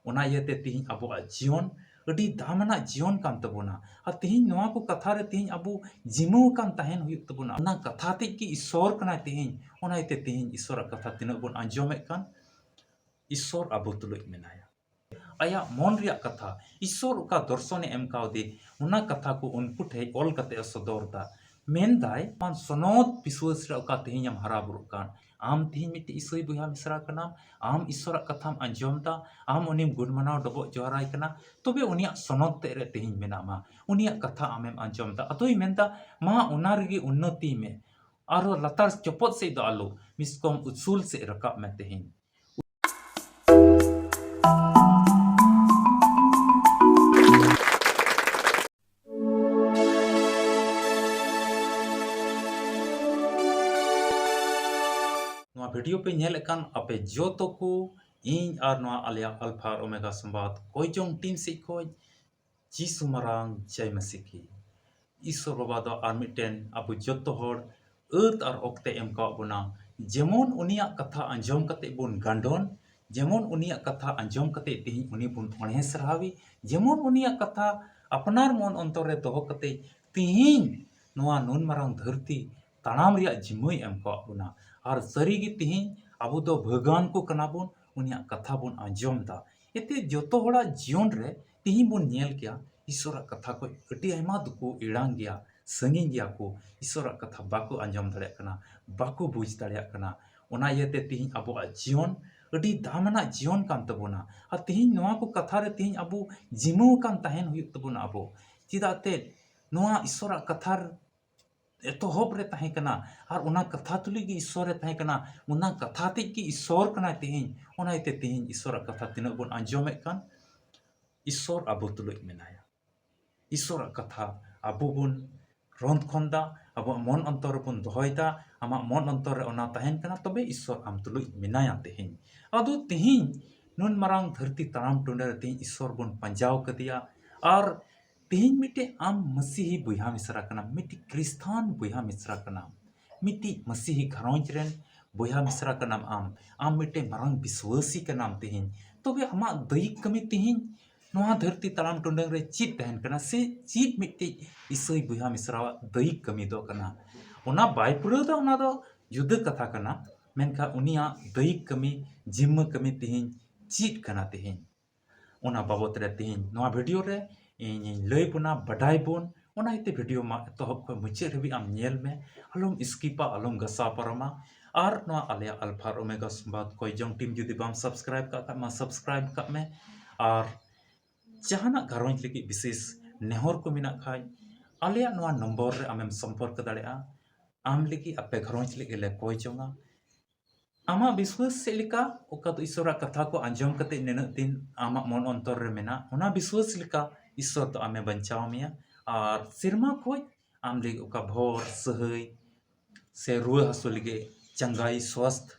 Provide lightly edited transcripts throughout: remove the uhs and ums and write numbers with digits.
ओना इयाते तिहिं अबो जीवन अडी दामना जीवन कान तबोना और तिहिं नोआ को कथा रे तिहिं अबो जिमो कान तहन हुई तबोना ओना कथा ते की ईश्वर कना तिहिं ओना इते तिहिं ईश्वर कथा तिना बोन आंजोमे कान ईश्वर अबो तुलुज मेनाया आया मन रिया कथा ईश्वर का दर्शन एम काउदी ओना कथा को उनको ठे ऑल कते सदरदा मेन दाय मान सनोत विश्वास रे का तिहिं हम हरा बुरु कान आम तिहिं मिट्टी ईसई बुहा मिश्रा कना आम ईश्वर कथाम आंजोमदा आम उनी गुण मनाव डबो जोहराय कना तबे उनिया सनोत ते रे तिहिं मेनामा उनिया कथा आमेम आंजोमदा अतोई मेनदा मा ओना रेगी उन्नति में आरो लतार चपत से दो आलो मिसकोम उसूल से रकाब में तिहिं वीडियो पे नेल कान आपे जोतो को इन आर नवा आलिया अल्फा और ओमेगा संवाद कोई जोंग टीम से कोई जीसु मरांग जय मसीह की ईश्वर बाबा दो आर मिटेन अबु जोतो होड़ अर्थ और ओक्ते एम का बुना जेमोन उनिया कथा अंजोम कते बुन गांडोन जेमोन उनिया कथा अंजोम कते तिहिं उनी बुन ओणे सरावी जेमोन उनिया कथा अपनार मन अंतर रे दोहो कते तिहिं नवा नुन मरांग धरती तानाम रिया जिमोय एम का बुना और सरीगी तिहिं अबु दो भगवान को कनाबुन उनिया कथा बुन आंजोम दा एते जोतो होड़ा जीवन रे तिहिं बुन नेल किया ईश्वर कथा को अति आयमा दुको इड़ांग गया संगी गया को ईश्वर कथा बाको आंजोम दाड़े कना बाको बुझ दाड़े कना ओना इयाते तिहिं अबो जीवन अति दामना जीवन कान तबोना और तिहिं नोआ को कथा रे तिहिं अबो जिमो कान तहन हुई तबोना अबो चिदाते नोआ ईश्वर कथा एतोहब रे तहे कना और उना कथा तुली की ईश्वर रे तहे कना उना कथा ते की ईश्वर कना तिहिं ओना इते तिहिं ईश्वर कथा तिना बुन आंजोमे कान ईश्वर अबो तुलुज मेनाया ईश्वर कथा अबो बुन रंध खंदा अबो मन अंतर बुन दोहयदा आमा मन अंतर रे ओना तहन कना तबे ईश्वर आम तुलुज मेनाया तिहिं अदो तिहिं नुन मरांग धरती ताराम टुंडे रे तिहिं ईश्वर बुन पंजाव कदिया और तिहिं मिटे आम मसीही बुहा मिश्रा कना मिट्टी क्रिस्तान बुहा मिश्रा कना मिट्टी मसीही घरोंज रेन बुहा मिश्रा कना आम मिटे मरांग विश्वासी कना तिहिं तबे आमा दैक कमी तिहिं नोआ धरती ताराम टुंडे रे चित तहन कना से चित मिट्टी ईसई बुहा मिश्रा दैक कमी दो कना ओना बाय पुरा दो ओना दो युद्ध कथा कना मेनखा उनिया दैक कमी जिम्म कमी तिहिं चित कना तिहिं ओना बाबत रे तिहिं नोआ वीडियो रे इन लय बुना बडाय बुन ओना इते वीडियो मा तोहब को मुचे रवि आम नेल में अलम स्किपा अलम गसा परमा और नोआ आलिया अल्फा ओमेगा संवाद कोई जोंग टीम जुदी बाम सब्सक्राइब का मा सब्सक्राइब का में और जहाना घरोंज लगी विशेष नेहर को मिना खाय आलिया नोआ नंबर रे आमेम संपर्क दाड़ेया आम लगी अपे घरोंज लगी ले कोई जोंगा आमा विश्वास से लिका ओका तो ईश्वर कथा को आंजोम कते नेना दिन आमा मन अंतर रे मेना ओना विश्वास लिका ईश्वर तो आमे बंचाव मिया और सिरमा खोज आम लगी ओका भोर सहय से रुआ हसु लगे चंगाई स्वस्थ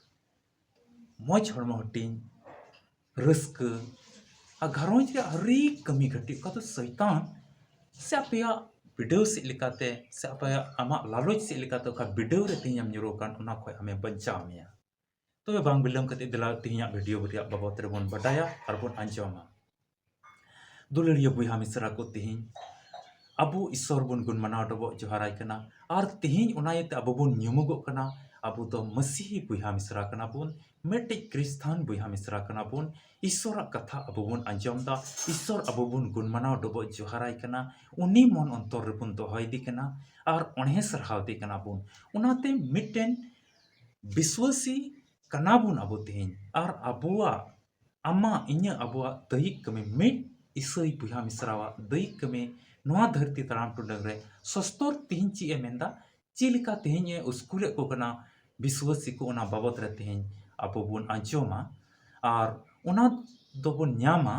मौज हड़मो हटिंग रस्क आ घरोंज रे हरी कमी घटी ओका तो शैतान से अपया बिडव से लिकाते से अपया आमा लालच से लिकाते ओका बिडव रे तिहिं न्यूरो कान ओना खोय आमे बंचाव मिया तो बांग बिलम कते दिला तिहिं वीडियो बरिया बाबत रे बोन बटाया और बोन आंजोमा दुलड़िया बुहा मिश्रा को तिहिं अबो ईश्वर बुन गुण मनाव डबो जोहाराय कना और तिहिं ओनायते अबो बुन न्युमुगो कना अबो तो मसीही बुहा मिश्रा कना बुन मेटे क्रिस्तान बुहा मिश्रा कना बुन ईश्वर कथा अबो बुन आंजोमदा ईश्वर अबो बुन गुण मनाव डबो जोहाराय कना उनी मन अंतर रे बुन दोहयदी कना और ओणे सरहावदी कना बुन ओनाते मिटेन विश्वासी कना बुन अबो तिहिं और अबोआ अम्मा इन्या अबोआ दैहिक कमी मिट ईसई बुहा मिश्रावा दैहिक कमी नोआ धरती ताराम टुंडंग रे सस्तर तिहिं ची ए मेंदा चिलिका तिहिं ए स्कूल को कना विश्वासी को ओना बाबत रे तिहिं अबो बुन आंजोमा और ओना दो बुन न्यामा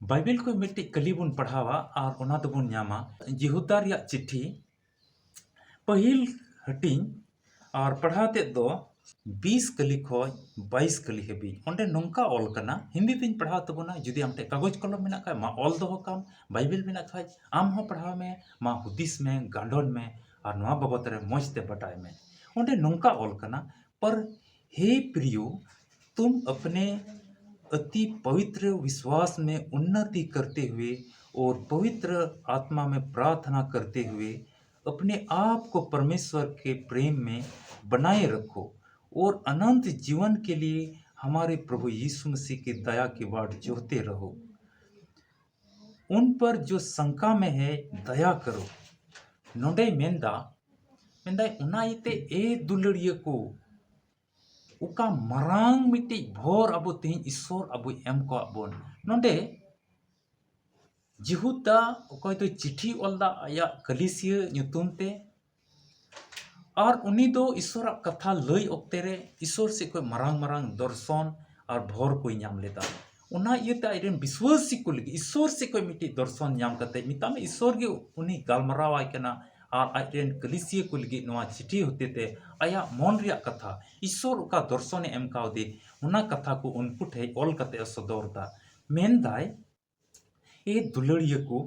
बाइबल को मिट्टी कली बुन पढ़ावा और ओना दो बुन न्यामा यहूदा रिया चिट्ठी पहिल हटिंग और पढ़ाते दो 20 कली खोज 22 कली हेबी ओंडे नोंका ऑल कना हिंदी तीन पढ़ाव तबना जुदी आमटे कागज कलम मेना खाय मा ऑल दो काम बाइबल मेना खाय आम हो पढ़ाव में मा हुदिस में गांडोन में और नवा बाबत रे मौजते बटाय में ओंडे नोंका ऑल कना पर हे प्रियो तुम अपने अति पवित्र विश्वास में उन्नति करते हुए और पवित्र आत्मा में प्रार्थना करते हुए अपने आप को परमेश्वर के प्रेम में बनाए रखो और अनंत जीवन के लिए हमारे प्रभु यीशु मसीह की दया की बाट जोहते रहो। उन पर जो शंका में है दया करो। नोडे मेंदा उना इते ए दुलड़िया को उका मरांग मिट्टी भोर अबो तेहिं ईश्वर अबो एम को बोन नोडे जिहुदा ओकय तो चिट्ठी ओलदा आया कलिसिया ᱧᱩᱛᱩᱢ ते और उनी दो ईश्वर कथा लय ओक्ते रे ईश्वर से कोई मरांग मरांग दर्शन और भोर कोई नाम लेता उना इते आइरेन विश्वासी को लगी ईश्वर से कोई मिट्टी दर्शन नाम करते मिता में ईश्वर के उनी गालमराव आय कना और आइरेन कलिसिया को लगी नवा चिट्ठी होते ते आया मन रिया कथा ईश्वर का दर्शन एम कावदे उना कथा को उनको ठे ओल कते सदरदा मेनदाय ए दुलड़िया को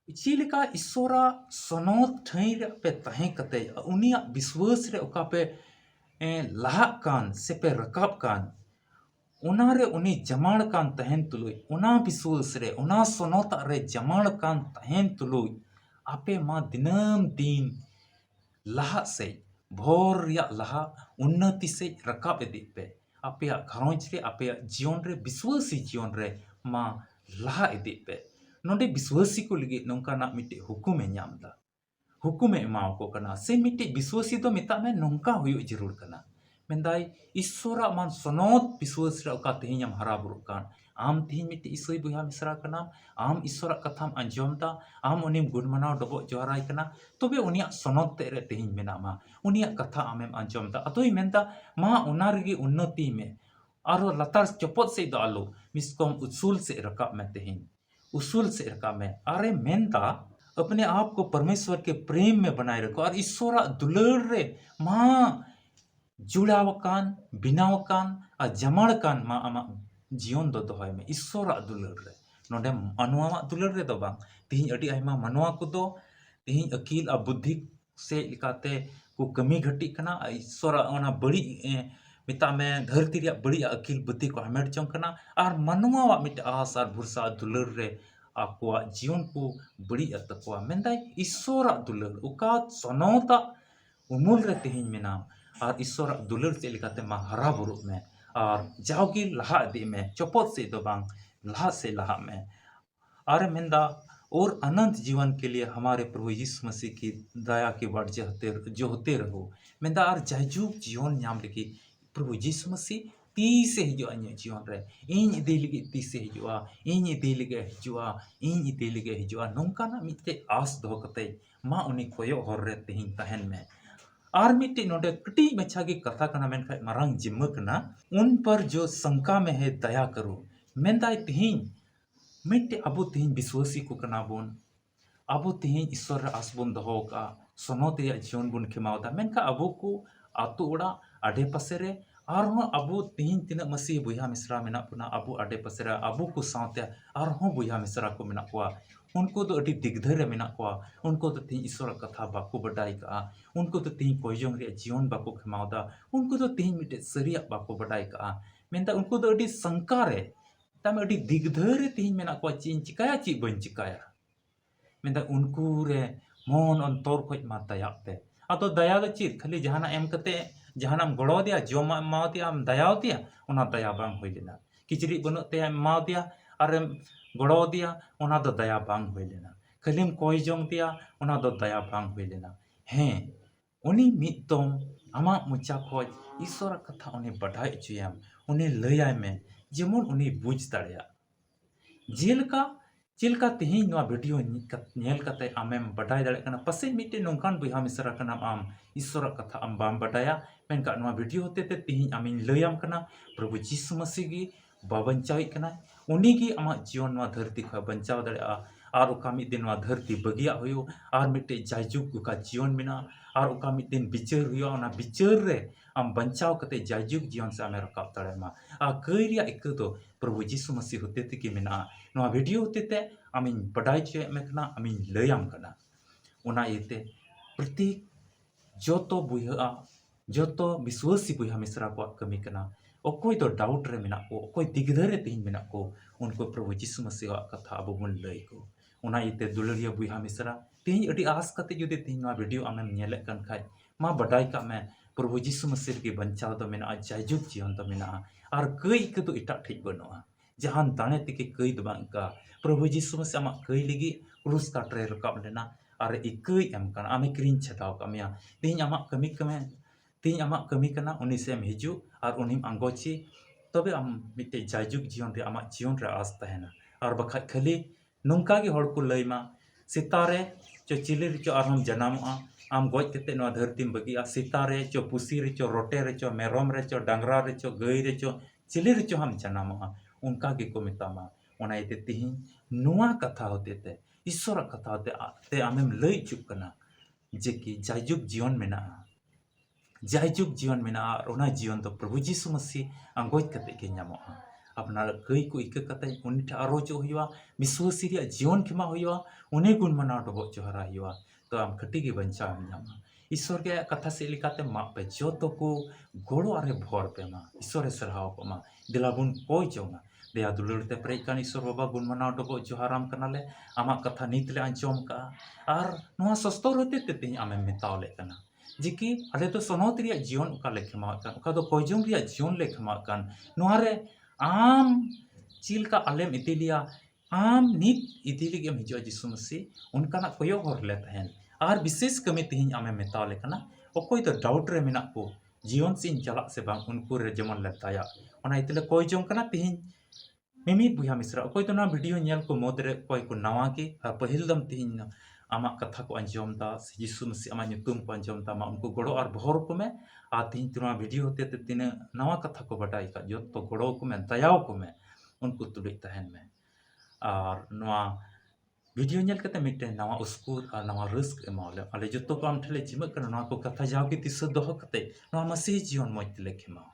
चीलिका ईश्वरा सनोत ठई रे पे तहे कते उनिया विश्वास रे ओका पे लाहा कान से पे रकाब कान उना रे उनी जमाण कान तहन तुलुई उना विश्वास रे उना सनोता रे जमाण कान तहन तुलुई आपे मा दिनम दिन लाहा से भोर या लाहा उन्नति से रकाब इदी पे आपे घरोंज रे आपे जीवन रे विश्वासी जीवन रे मा लाहा इदी पे नोडे विश्वासी को लगे नौका ना मिट्टे हुकुमे ᱧᱟᱢदा हुकुमे एमाव को कना से मिट्टे विश्वासी तो मिता में नौका हुयो जरूर कना मेंदाई ईश्वरा मान सनोत विश्वास रे ओका तेहिं हरा बुरु कान आम तेहिं मिट्टे ईसोई बुया मिसरा कना आम ईश्वरा कथाम अंजमदा आम उनिम गुण मनाव डबो जोहराय कना तबे उनिया सनोत ते रे तेहिं मेनामा उनिया कथा आमेम अंजमदा अतोई मेंदा मा उना रेगे उन्नति में आरो लतार चपत से दो आलो मिसकोम उसूल से रकाब में तेहिं उसूल से रकाब में अरे मेनता अपने आप को परमेश्वर के प्रेम में बनाए रखो और ईश्वरा दुलड़ रे मां जुड़ावकान बिनावकान और जमाड़कान मां आमा जीवन दो दोहय में ईश्वरा दुलड़ रे नोडे मानवा दुलड़ रे दो बांग तिहिं अडी आयमा मानवा को दो तिहिं अकील और बुद्धि से लिकाते को कमी घटी कना ईश्वरा ओना बड़ी मिता में धरती रे बड़ी अकील बुद्धि को हमेट जों कना और मानवा मिट आस और भरसा दुलड़ रे आकुआ जीवन को बड़ी तकवा मेंदाय ईश्वर दुलड़ उका सनोता उमुल रे तेहिं मेना और ईश्वर दुलड़ से लिकाते मा हरा बुरु में और जाओगी लहा दी में चपत से दो बांग लहा से लहा में और मेंदा और अनंत जीवन के लिए हमारे प्रभु यीशु मसीह की दया की बाट जो होते रहो मेंदा और जायजुग जीवन नाम लिखी प्रभु यीशु मसीह तीसे हिजुआ जीवन रे इन इदी लगे तीसे हिजुआ इन इदी लगे हिजुआ इन इदी लगे हिजुआ नौका ना मिते आस दो कते मा उनी कोयो हर रे तेहिं तहन में और मिट्टी नोडे कटी मच्छा की कथा कना मेन खाय मरांग जिम्म कना उन पर जो शंका में है दया करो मेंदाय तेहिं मिट्टी अबो तेहिं विश्वासी को कना बोन अबो तेहिं ईश्वर आस बोन दोहो का सनोते जीवन बोन खेमावदा मेनका अबो को आतो ओड़ा आडे पासे रे आरहों अबो तेहिं तिना मसीह बुया मिश्रा मेना पुना अबो आडे पासे रे अबो को साथे आरहों बुया मिश्रा को मेना कोआ उनको तो अडी दिग्धर मेना कोआ उनको तो तेहिं ईश्वर कथा बाको बडाई का उनको तो तेहिं कोयजोंग रे जीवन बाको खेमावदा उनको तो तेहिं मिटे सरिया बाको बडाई का मेनता उनको तो अडी शंका रे तामे अडी दिग्धर रे तेहिं मेना कोआ चीन चिकाया ची बन चिकाया मेनता उनको रे मन अंतर खोज मा दया पे आतो दया द चीज खाली जहाना एम कते जहानाम गड़ो दिया जम माव दिया दया दिया उना दया बांग होई लेना किचरी बनो ते माव दिया और गड़ो दिया उना दो दया बांग होई लेना खालीम कोई जोंग दिया उना दो दया बांग होई लेना हैं उनी मितम आमा मुचा खोज ईश्वर कथा उनी बढ़ाई चुयाम उनी लयाय में जेमन उनी बुझ दाड़िया जेलका चिलका तेहिं नवा वीडियो नेल कते आमेम बढ़ाई दाड़े कना पसे मिटे नोंकान बुहा मिसरा कना आम ईश्वर कथा आम बाम बढ़ाया मेनका नवा वीडियो होते ते तेहिं आमिन लयाम कना प्रभु यीशु मसीह गी बाबंचाई कना उनी गी आमा जीवन नवा धरती ख बंचाव दाड़ेआ और ओका मिद दिन नवा धरती बगिया हुयो और मिटे जायजुग का जीवन मेना और ओका मिद दिन विचार हुयो ओना विचार रे आम बंचाव कते जायजुग जीवन से आमे रकाब दाड़ेमा आ कइरिया इक तो प्रभु यीशु मसीह होते ते कि मेना नवा वीडियो होते ते आमिन बढ़ाई चे मेकना आमिन लयाम कना ओना इते प्रत्येक जोतो बुया जोतो विश्वासी बुया मिश्रा को कमी कना ᱚᱠᱚᱭ ᱫᱚ ᱰᱟउᱴ ᱨᱮ ᱢᱮᱱᱟᱜ ᱠᱚ, ᱚᱠᱚᱭ ᱫᱤᱜᱽᱫᱷᱟᱹ ᱨᱮ ᱛᱮᱦᱮᱧ ᱢᱮᱱᱟᱜ ᱠᱚ, ᱩᱱᱠᱩ ᱯᱨᱚᱵᱷᱩ ᱡᱤᱥᱩ ᱢᱟᱥᱤᱦᱟᱜ ᱠᱟᱛᱷᱟ ᱟᱵᱚ ᱵᱚᱱ ᱞᱟᱹᱭ ᱠᱚ। ᱚᱱᱟ ᱤᱭᱟᱹᱛᱮ ᱫᱩᱞᱟᱹᱲᱤᱭᱟᱹ ᱵᱚᱭᱦᱟ ᱢᱤᱥᱨᱟ, ᱛᱮᱦᱮᱧ ᱟᱹᱰᱤ ᱟᱸᱥ ᱠᱟᱛᱮ ᱡᱩᱫᱤ ᱛᱮᱦᱮᱧ ᱱᱚᱣᱟ ᱵᱷᱤᱰᱤᱭᱳ ᱟᱢᱮᱢ ᱧᱮᱞᱮᱫ ᱠᱟᱱ ᱠᱷᱟᱡ, ᱢᱟ ᱵᱟᱰᱟᱭ ᱠᱟᱜ ᱢᱮ ᱯᱨᱚᱵᱷᱩ ᱡᱤᱥᱩ ᱢᱟᱥᱤ ᱨᱮᱜᱮ ᱵᱟᱧᱪᱟᱣ ᱫᱚ ᱢᱮᱱᱟᱜᱼᱟ, ᱡᱟᱭᱡᱩᱜᱽ ᱡᱤᱭᱚᱱ ᱫᱚ ᱢᱮᱱᱟᱜᱼᱟ। ᱟᱨ ᱠᱟᱹᱭ ᱤᱠᱟᱹ ᱫᱚ ᱮᱴᱟᱜ ᱴᱷᱮᱡ ᱵᱟᱹᱱᱩᱜᱼᱟ। ᱡᱟᱦᱟᱱ ᱫᱟᱲᱮ ᱛᱮᱜᱮ ᱠᱟᱹᱭ ᱫᱚ ᱵᱟᱝ ᱤᱠᱟᱹᱜᱼᱟ। ᱯᱨᱚᱵᱷᱩ ᱡᱤᱥᱩ ᱢᱟᱥᱤ ᱟᱢᱟᱜ ᱠᱟᱹᱭ ᱞᱟᱹᱜᱤᱫ ᱠᱨᱩᱥ ᱠᱟᱴ ᱨᱮ ᱨᱟᱠᱟᱵ ᱞᱮᱱᱟ ᱟᱨ ᱤᱠᱟᱹᱭ ᱮᱢ ᱠᱟᱱᱟ, ᱟᱢᱮ ᱠᱤᱨᱤᱧ ᱪᱷᱟᱰᱟᱣ ᱠᱟᱜ ᱢᱮᱭᱟ। ᱛᱮᱦᱮᱧ ᱟᱢᱟᱜ ᱠᱟᱹᱢᱤ ᱠᱟᱱᱟ, ᱛᱮᱦᱮᱧ ᱟᱢᱟᱜ ᱠᱟᱹᱢᱤ ᱠᱟᱱᱟ ᱩᱱᱤ ᱥᱮᱫ ᱮᱢ ᱦᱤᱡᱩᱜ ᱟᱨ ᱩᱱᱤᱢ ᱟᱸᱜᱚᱪᱮ, ᱛᱚᱵᱮ ᱟᱢ ᱢᱤᱫᱴᱮᱡ ᱡᱟᱭᱡᱩᱜᱽ ᱡᱤᱭᱚᱱ ᱨᱮ ᱟᱢᱟᱜ ᱡᱤᱭᱚᱱ ᱨᱮ ᱟᱸᱥ ᱛᱟᱦᱮᱱᱟ। ᱟᱨ ᱵᱟᱠᱷᱟᱡ ᱠᱷᱟᱹᱞᱤ ᱱᱚᱝᱠᱟ ᱜᱮ ᱦᱚᱲ ᱠᱚ ᱞᱟᱹᱭᱢᱟ, ᱥᱮᱛᱟ ᱨᱮ ᱪᱚ ᱪᱤᱞᱤ ᱨᱮᱪᱚ ᱟᱨᱦᱚᱢ ᱡᱟᱱᱟᱢᱚᱜᱼᱟ, ᱟᱢ ᱜᱚᱡ ᱠᱟᱛᱮ ᱱᱚᱣᱟ ᱫᱷᱟᱹᱨᱛᱤᱢ ᱵᱟᱹᱜᱤᱜᱼᱟ, ᱥᱮᱛᱟ ᱨᱮ ᱪᱚ ᱯᱩᱥᱤ ᱨᱮ ᱪᱚ ᱨᱚᱴᱮ ᱨᱮ ᱪᱚ ᱢᱮᱨᱚᱢ ᱨᱮ ᱪᱚ ᱰᱟᱝᱨᱟ ᱨᱮ ᱪᱚ ᱜᱟᱹᱭ ᱨᱮ ᱪᱚ ᱪᱤᱞᱤ ᱨᱮᱪᱚ ᱦᱟᱢ ᱡᱟᱱᱟᱢᱚᱜᱼᱟ, ᱚᱱᱠᱟ ᱜᱮᱠᱚ ᱢᱮᱛᱟᱢᱟ। ᱚᱱᱟ ᱤᱭᱟᱹᱛᱮ ᱛᱮᱦᱮᱧ ᱱᱚᱣᱟ ᱠᱟᱛᱷᱟ ᱦᱚᱛᱮᱛᱮ, ᱤᱥᱥᱚᱨᱟᱜ ᱠᱟᱛᱷᱟ ᱦᱚᱛᱮᱛᱮ ᱟᱢᱮᱢ ᱞᱟᱹᱭ ᱚᱪᱚᱜ ᱠᱟᱱᱟ ᱡᱮ ᱠᱤ ᱡᱟᱭᱡᱩᱜᱽ ᱡᱤᱭᱚᱱ ᱢᱮᱱᱟᱜᱼᱟ। ᱡᱟᱭᱡᱩᱜᱽ ᱡᱤᱭᱚᱱ ᱢᱮᱱᱟᱜᱼᱟ ᱟᱨ ᱚᱱᱟ ᱡᱤᱭᱚᱱ ᱫᱚ ᱯᱨᱚᱵᱷᱩ ᱡᱤᱥᱩ ᱢᱟᱥᱤ ᱟᱸᱜᱚᱪ ᱠᱟᱛᱮ ᱜᱮ ᱧᱟᱢᱚᱜᱼᱟ। ᱟᱯᱱᱟᱨᱟᱜ ᱠᱟᱹᱭ ᱠᱚ ᱤᱠᱟᱹ ᱠᱟᱛᱮ ᱩᱱᱤ ᱴᱷᱮᱱ ᱟᱨᱚᱡᱚᱜ ᱦᱩᱭᱩᱜᱼᱟ, ᱵᱤᱥᱣᱟᱥᱤ ᱨᱮᱭᱟᱜ ᱡᱤᱭᱚᱱ ᱠᱷᱮᱢᱟᱣ ᱦᱩᱭᱩᱜᱼᱟ, ᱩᱱᱤ ᱜᱩᱱ ᱢᱟᱱᱟᱣ ᱰᱚᱵᱚᱜ ᱡᱚᱦᱟᱨᱟᱭ ᱦᱩᱭᱩᱜᱼᱟ, ᱛᱚ ᱟᱢ ᱠᱷᱟᱹᱴᱤ ᱜᱮ ᱵᱟᱧᱪᱟᱣ ᱮᱢ ᱧᱟᱢᱟ। ᱤᱥᱥᱚᱨ ᱜᱮ ᱠᱟᱛᱷᱟ ᱥᱮᱫ ᱞᱮᱠᱟᱛᱮ ᱢᱟᱜ ᱯᱮ, ᱡᱚᱛᱚ ᱠᱚ ᱜᱚᱲᱚ ᱟᱨᱮ ᱵᱷᱚᱨ ᱯᱮ ᱢᱟ, ᱤᱥᱥᱚᱨᱮ ᱥᱟᱨᱦᱟᱣ ᱠᱚ ᱢᱟ। ᱫᱮᱞᱟ ᱵᱚᱱ ᱠᱚᱭ ᱡᱚᱝᱟ, ᱫᱮᱭᱟ ᱫᱩᱞᱟᱹᱲ ᱛᱮ ᱯᱮᱨᱮᱡ ᱠᱟᱱ ᱤᱥᱥᱚᱨ ᱵᱟᱵᱟ ᱜᱩᱱ ᱢᱟᱱᱟᱣ ᱰᱚᱵᱚᱜ ᱡᱚᱦᱟᱨᱟᱢ ᱠᱟᱱᱟᱞᱮ। ᱟᱢᱟᱜ ᱠᱟᱛᱷᱟ ᱱᱤᱛ ᱞᱮ ᱟᱸᱡᱚᱢ ᱠᱟᱜᱼᱟ ᱟᱨ ᱱᱚᱣᱟ ᱥᱚᱥᱛᱚᱨ ᱦᱚᱛᱮ ᱛᱮ ᱛᱮᱦᱮᱧ ᱟᱢᱮᱢ ᱢᱮᱛᱟᱣᱞᱮ ᱠᱟᱱᱟ ᱡᱮ ᱠᱤ ᱟᱞᱮ ᱫᱚ ᱥᱚᱱᱚᱛ ᱨᱮᱭᱟᱜ ᱡᱤᱭᱚᱱ ᱚᱠᱟᱞᱮ ᱠᱷᱮᱢᱟᱣᱮᱫ ᱠᱟᱱ, ᱚᱠᱟ ᱫᱚ ᱠᱚᱭᱡᱚᱝ ᱨᱮᱭᱟᱜ ᱡᱤᱭᱚᱱ ᱞᱮ ᱠᱷᱮᱢᱟᱣᱮᱫ ᱠᱟᱱ, ᱱᱚᱣᱟ ᱨᱮ ᱟᱢ ᱪᱮᱫ ᱞᱮᱠᱟ ᱟᱞᱮᱢ ᱤᱫᱤ ᱞᱮᱭᱟ, ᱟᱢ ᱱᱤᱛ ᱤᱫᱤ ᱞᱟᱹᱜᱤᱫ ᱮᱢ ᱦᱤᱡᱩᱜᱼᱟ ᱡᱤᱥᱩ ᱢᱟᱥᱤ, ᱚᱱᱠᱟᱱᱟᱜ ᱠᱚᱭᱚᱜ ᱦᱚᱨ ᱨᱮᱞᱮ ᱛᱟᱦᱮᱱ। ᱟᱨ ᱵᱤᱥᱮᱥ ᱠᱟᱹᱢᱤ ᱛᱮᱦᱮᱧ ᱟᱢᱮᱢ ᱢᱮᱛᱟᱣᱞᱮ ᱠᱟᱱᱟ, ᱚᱠᱚᱭ ᱫᱚ ᱰᱟᱣᱩᱴ ᱨᱮ ᱢᱮᱱᱟᱜ ᱠᱚ, ᱡᱤᱭᱚᱱ ᱥᱮᱫ ᱤᱧ ᱪᱟᱞᱟᱜ ᱥᱮ ᱵᱟᱝ, ᱩᱱᱠᱩ ᱨᱮ ᱡᱮᱢᱚᱱ ᱞᱮ ᱫᱟᱭᱟᱜ, ᱚᱱᱟ ᱤᱭᱟᱹᱛᱮᱞᱮ ᱠᱚᱭ ᱡᱚᱝ ᱠᱟᱱᱟ। ᱛᱮᱦᱮᱧ ᱢᱤᱢᱤᱫ ᱵᱚᱭᱦᱟ ᱢᱤᱥᱨᱟ, ᱚᱠᱚᱭ ᱫᱚ ᱱᱚᱣᱟ ᱵᱷᱤᱰᱤᱭᱳ ᱧᱮᱞ ᱠᱚ ᱢᱩᱫᱽᱨᱮ ᱚᱠᱚᱭ ᱠᱚ ᱱᱟᱣᱟ ᱜᱮ ᱟᱨ ᱯᱟᱹᱦᱤᱞ ᱫᱚᱢ ᱛᱮᱦᱮᱧ ᱟᱢᱟᱜ ᱠᱟᱛᱷᱟ ᱠᱚ ᱟᱸᱡᱚᱢ ᱫᱟ, ᱥᱮ ᱡᱤᱥᱩ ᱢᱟᱥᱤ ᱟᱢᱟᱜ ᱧᱩᱛᱩᱢ ᱠᱚ ᱟᱸᱡᱚᱢ ᱫᱟ, ᱢᱟ ᱩᱱᱠᱩ ᱜᱚᱲᱚ ᱟᱨ ᱵᱷᱚᱨ ᱠᱚᱢᱮ। ᱟᱨ ᱛᱮᱦᱮᱧ ᱱᱚᱣᱟ ᱵᱷᱤᱰᱤᱭᱳ ᱦᱚᱛᱮ ᱛᱮ ᱛᱤᱱᱟᱹᱜ ᱱᱟᱣᱟ ᱠᱟᱛᱷᱟ ᱠᱚ ᱵᱟᱰᱟᱭ ᱠᱟᱜ, ᱡᱚᱛᱚ ᱜᱚᱲᱚ ᱟᱠᱚ ᱢᱮ, ᱫᱟᱭᱟᱣ ᱟᱠᱚ ᱢᱮ, ᱩᱱᱠᱩ ᱛᱩᱞᱩᱡ ᱛᱟᱦᱮᱱ ᱢᱮ। ᱟᱨ ᱱᱚᱣᱟ ᱵᱷᱤᱰᱤᱭᱳ ᱧᱮᱞ ᱠᱟᱛᱮ ᱢᱤᱫᱴᱮᱱ ᱱᱟᱣᱟ ᱩᱥᱠᱩᱨ ᱟᱨ ᱱᱟᱣᱟ ᱨᱟᱹᱥᱠ ᱮᱢᱟᱣᱞᱮ, ᱟᱞᱮ ᱡᱚᱛᱚ ᱠᱚ ᱟᱢ ᱴᱷᱮᱱ ᱞᱮ ᱡᱤᱢᱟᱹᱜ ᱠᱟᱱᱟ, ᱱᱚᱣᱟ ᱠᱚ ᱠᱟᱛᱷᱟ ᱡᱟᱣᱜᱮ ᱫᱤᱥᱟᱹ ᱫᱚᱦᱚ ᱠᱟᱛᱮ ᱱᱚᱣᱟ ᱢᱟᱥᱤᱦ ᱡᱤᱭᱚᱱ ᱢᱚᱸᱡᱽ ᱛᱮᱞᱮ ᱠᱷᱮᱢᱟᱣᱟ।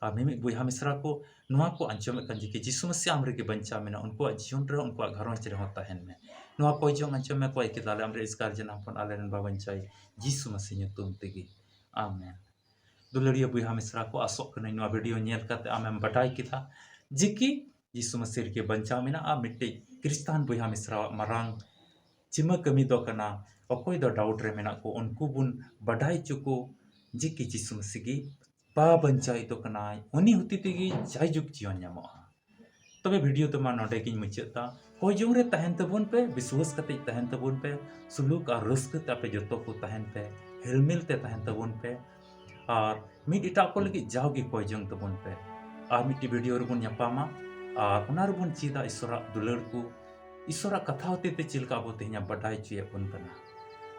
ᱟᱨ ᱢᱤᱢᱤᱫ ᱵᱚᱭᱦᱟ ᱢᱤᱥᱨᱟ ᱠᱚ ᱱᱚᱣᱟ ᱠᱚ ᱟᱸᱡᱚᱢᱮᱫ ᱠᱟᱱ ᱡᱮ ᱠᱤ ᱡᱤᱥᱩ ᱢᱟᱥᱤ ᱟᱢ ᱨᱮᱜᱮ ᱵᱟᱧᱪᱟᱣ ᱢᱮᱱᱟᱜᱼᱟ, ᱩᱱᱠᱩᱣᱟᱜ ᱡᱤᱭᱚᱱ ᱨᱮ, ᱩᱱᱠᱩᱣᱟᱜ ᱜᱷᱟᱨᱚᱸᱡᱽ ᱨᱮᱦᱚᱸ ᱛᱟᱦᱮᱱ ᱢᱮ। ᱱᱚᱣᱟ ᱠᱚᱭ ᱡᱚᱝ ᱟᱸᱡᱚᱢ ᱢᱮ, ᱠᱚᱭ ᱠᱮᱫᱟᱞᱮ ᱟᱢᱨᱮ ᱮᱥᱠᱟᱨ ᱡᱟᱱᱟᱢ ᱠᱷᱚᱱ ᱟᱞᱮᱨᱮᱱ ᱵᱟᱵᱟᱧᱪᱟᱭ ᱡᱤᱥᱩ ᱢᱟᱥᱤ ᱧᱩᱛᱩᱢ ᱛᱮᱜᱮ, ᱟᱢᱮᱱ। ᱫᱩᱞᱟᱹᱲᱤᱭᱟᱹ ᱵᱚᱭᱦᱟ ᱢᱤᱥᱨᱟ ᱠᱚ, ᱟᱥᱚᱜ ᱠᱟᱹᱱᱟᱹᱧ ᱱᱚᱣᱟ ᱵᱷᱤᱰᱤᱭᱳ ᱧᱮᱞ ᱠᱟᱛᱮ ᱟᱢᱮᱢ ᱵᱟᱰᱟᱭ ᱠᱮᱫᱟ ᱡᱮ ᱠᱤ ᱡᱤᱥᱩ ᱢᱟᱥᱤ ᱨᱮᱜᱮ ᱵᱟᱧᱪᱟᱣ ᱢᱮᱱᱟᱜᱼᱟ। ᱢᱤᱫᱴᱮᱡ ᱠᱷᱨᱤᱥᱛᱟᱱ ᱵᱚᱭᱦᱟ ᱢᱤᱥᱨᱟᱣᱟᱜ ᱢᱟᱨᱟᱝ ᱡᱤᱢᱟᱹ ᱠᱟᱹᱢᱤ ᱫᱚ ᱠᱟᱱᱟ, ᱚᱠᱚᱭ ᱫᱚ ᱰᱟᱣᱩᱴ ᱨᱮ ᱢᱮᱱᱟᱜ ᱠᱚ, ᱩᱱᱠᱩ ᱵᱚᱱ ᱵᱟᱰᱟᱭ ᱦᱚᱪᱚ ᱠᱚ ᱡᱮ ᱠᱤ ᱡᱤᱥᱩ ᱢᱟᱥᱤ ᱜᱮ ᱵᱟᱧᱪᱟᱣᱤᱡ ᱫᱚ ᱠᱟᱱᱟᱭ, ᱩᱱᱤ ᱦᱚᱛᱮ ᱛᱮᱜᱮ ᱡᱟᱭᱡᱩᱜᱽ ᱡᱤᱭᱚᱱ ᱧᱟᱢᱚᱜᱼᱟ। ᱛᱚᱵᱮ ᱵᱷᱤᱰᱤᱭᱳ ᱫᱚ ᱢᱟ ᱱᱚᱰᱮ ᱜᱤᱧ ᱢᱩᱪᱟᱹᱫ ᱫᱟ। ᱠᱚᱭᱡᱚᱝ ᱨᱮ ᱛᱟᱦᱮᱱ ᱛᱟᱵᱚᱱ ᱯᱮ, ᱵᱤᱥᱣᱟᱥ ᱠᱟᱛᱮ ᱛᱟᱦᱮᱱ ᱛᱟᱵᱚᱱ ᱯᱮ, ᱥᱩᱞᱩᱠ ᱟᱨ ᱨᱟᱹᱥᱠᱟᱹ te ape joto ko tahen pe, helmil te tahen tabon pe, আর মিড এটা ko lagi jawgi koyjong tabon pe, আর মিডটি ভিডিও rebon nyapama, আর onar rebon chida isorak dular ko, isorak katha hote te chilka abo tehnya badai chuye pon kana।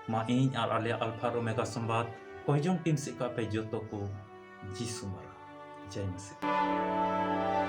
Ma ᱤᱧ ᱟᱨ ᱟᱞᱮᱭᱟᱜ ᱟᱞᱯᱷᱟ ᱟᱨ ᱳᱢᱮᱜᱟ ᱥᱚᱢᱵᱟᱫ ᱠᱚᱭᱡᱚᱝ team ᱥᱮᱫ ᱠᱷᱚᱱ ᱟᱯᱮ ᱡᱚᱛᱚ ᱠᱚ ᱡᱤᱥᱩ ᱢᱟᱨᱟ, ᱡᱟᱭ ᱢᱟᱥᱤᱦ।